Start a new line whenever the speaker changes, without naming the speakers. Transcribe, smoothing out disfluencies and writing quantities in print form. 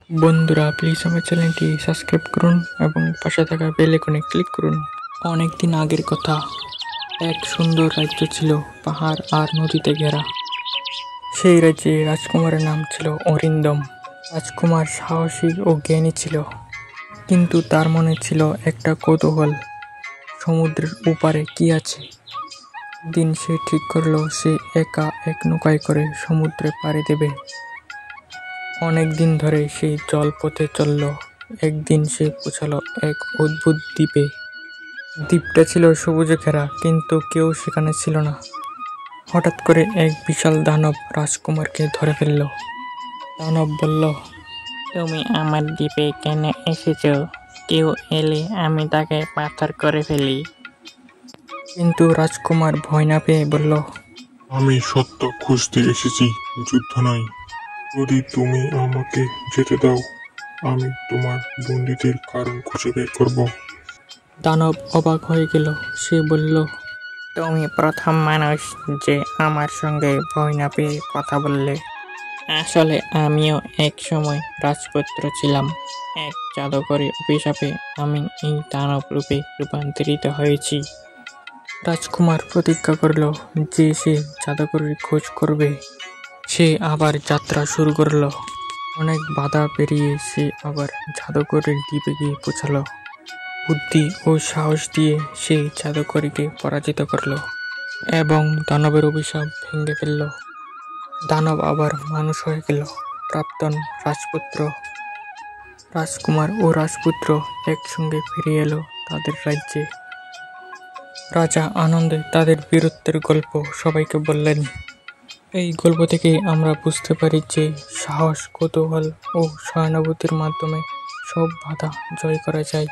বন্ধুরা প্লিজ আমার চ্যানেলটি সাবস্ক্রাইব করুন এবং পাশে থাকা বেল আইকনে ক্লিক করুন। অনেক দিন আগের কথা, এক সুন্দর রাজ্য ছিল পাহাড় আর নদীতে ঘেরা। সেই রাজ্যে রাজকুমারের নাম ছিল অরিন্দম। রাজকুমার সাহসী ও জ্ঞানী ছিল, কিন্তু তার মনে ছিল একটা কৌতূহল, সমুদ্রের ওপারে কি আছে। দিন সে ঠিক করলো সে একা এক নৌকায় করে সমুদ্রে পাড়ি দেবে। অনেক দিন ধরে সে জলপথে চলল। একদিন সে পৌঁছালো এক অদ্ভুত দ্বীপে। দ্বীপটা ছিল সবুজে ঘেরা, কিন্তু কেউ সেখানে ছিল না। হঠাৎ করে এক বিশাল দানব রাজকুমারকে ধরে ফেলল। দানব বলল,
তুমি আমার দ্বীপে কেন এসেছো? কেউ এলে আমি তাকে পাথর করে ফেলি।
কিন্তু রাজকুমার ভয় না পেয়ে বলল,
আমি সত্য খুঁজতে এসেছি, যুদ্ধ নয়। যদি তুমি আমাকে যেতে দাও, আমি তোমার বন্দীদের কারণ খুঁজে বের করব।
দানব অবাক হয়ে গেল। সে বলল,
তুমি প্রথম মানুষ যে আমার সঙ্গে ভয় না পেয়ে কথা বললে। আসলে আমিও এক সময় রাজপুত্র ছিলাম। এক জাদুকরী অভিশাপে আমি এই দানব রূপে রূপান্তরিত হয়েছি।
রাজকুমার প্রতিজ্ঞা করল যে সে জাদুকরের খোঁজ করবে। সে আবার যাত্রা শুরু করলো। অনেক বাধা পেরিয়ে সে আবার জাদুকরের দ্বীপে গিয়ে পৌঁছালো। বুদ্ধি ও সাহস দিয়ে সে জাদুকরীকে পরাজিত করলো এবং দানবের অভিশাপ ভেঙে ফেলল। দানব আবার মানুষ হয়ে গেল। প্রাক্তন রাজপুত্র, রাজকুমার ও রাজপুত্র একসঙ্গে ফিরে এলো তাদের রাজ্যে। রাজা আনন্দে তাদের বীরত্বের গল্প সবাইকে বললেন। এই গল্প থেকে আমরা বুঝতে পারি যে সাহস, কৌতূহল ও সহানুভূতির মাধ্যমে সব বাধা জয় করা যায়।